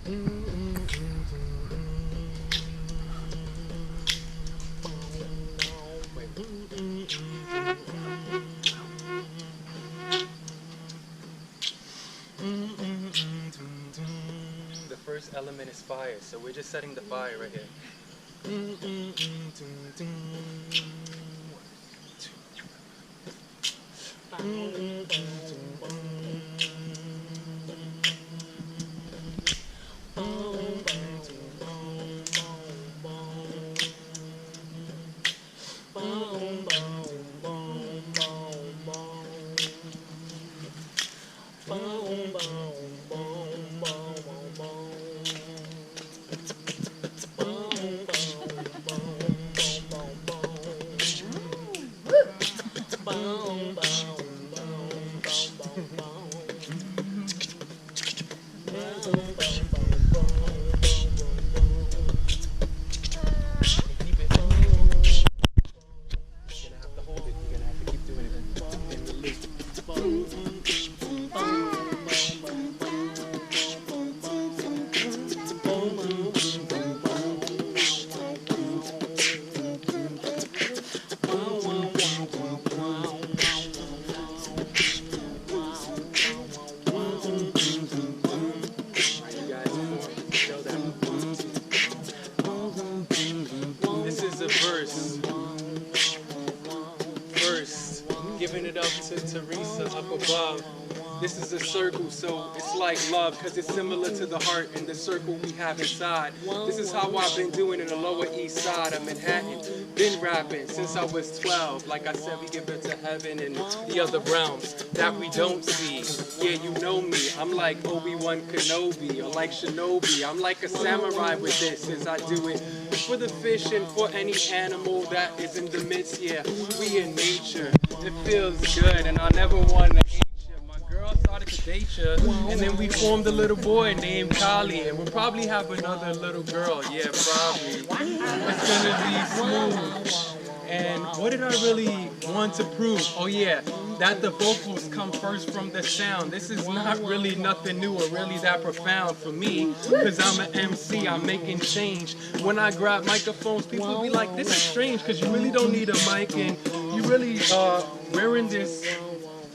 The first element is fire, so we're just setting the fire right here. Giving it up to Teresa up above. This is a circle, so it's like love, because it's similar to the heart and the circle we have inside. This is how I've been doing in the Lower East Side of Manhattan. Been rapping since I was 12. Like I said, we give it to heaven and the other realms that we don't see. Yeah, you know me. I'm like Obi-Wan Kenobi, or like Shinobi. I'm like a samurai with this, as I do it for the fish and for any animal that is in the midst. Yeah, we in nature. It feels good, and I never want to hate you. My girl started to date you, and then we formed a little boy named Kali, and we'll probably have another little girl. Yeah, probably. It's gonna be smooth. And what did I really want to prove? Oh yeah, that the vocals come first from the sound. This is not really nothing new or really that profound for me, because I'm an MC, I'm making change. When I grab microphones, people be like, this is strange, because you really don't need a mic, and you really wearing this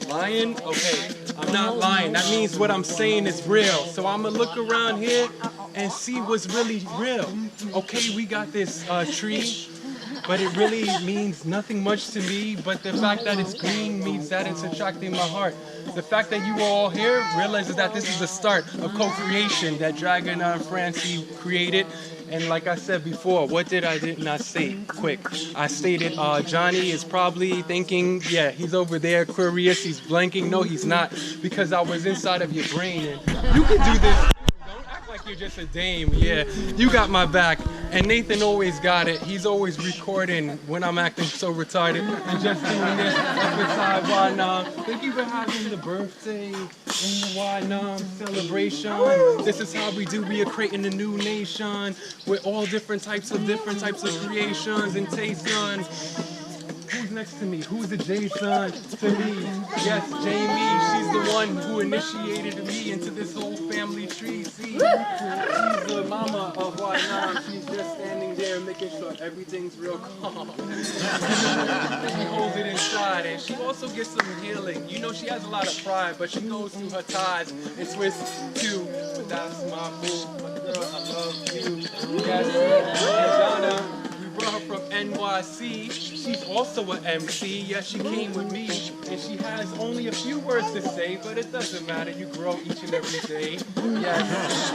lying? Okay, I'm not lying. That means what I'm saying is real. So I'm gonna look around here and see what's really real. Okay, we got this tree, but it really means nothing much to me, but the fact that it's green means that it's attracting my heart. The fact that you are all here realizes that this is the start of co-creation that Dragon and Francie created. And like I said before, what did I not say quick? I stated Johnny is probably thinking, yeah, he's over there, curious, he's blanking. No, he's not, because I was inside of your brain. And you can do this. Like you're just a dame, yeah, you got my back. And Nathan always got it. He's always recording when I'm acting so retarded and just doing this up inside Vietnam. Thank you for having the birthday in the Vietnam celebration. This is how we do. We are creating a new nation with all different types of creations and tastes. Who's next to me? Who's the Jason to me? Yes, Jamie. She's the one who initiated me into this whole family tree. See, she's the mama of Vietnam. She's just standing there making sure everything's real calm. She holds it inside, and she also gets some healing. You know, she has a lot of pride, but she goes through her ties and twists too. But that's my boo, my girl. I love you. Yes, and Donna. Brought her from NYC. She's also an MC. Yeah, she came with me, and she has only a few words to say, but it doesn't matter. You grow each and every day. Yes.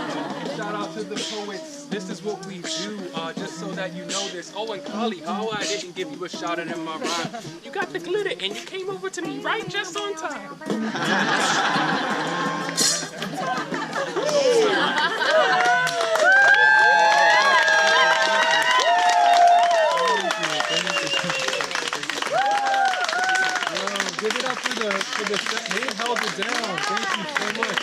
Shout out to the poets. This is what we do, just so that you know this. Oh, and Kali, how I didn't give you a shout out in my rhyme. You got the glitter, and you came over to me right just on time. Give it up for the they held it down. Thank you so much.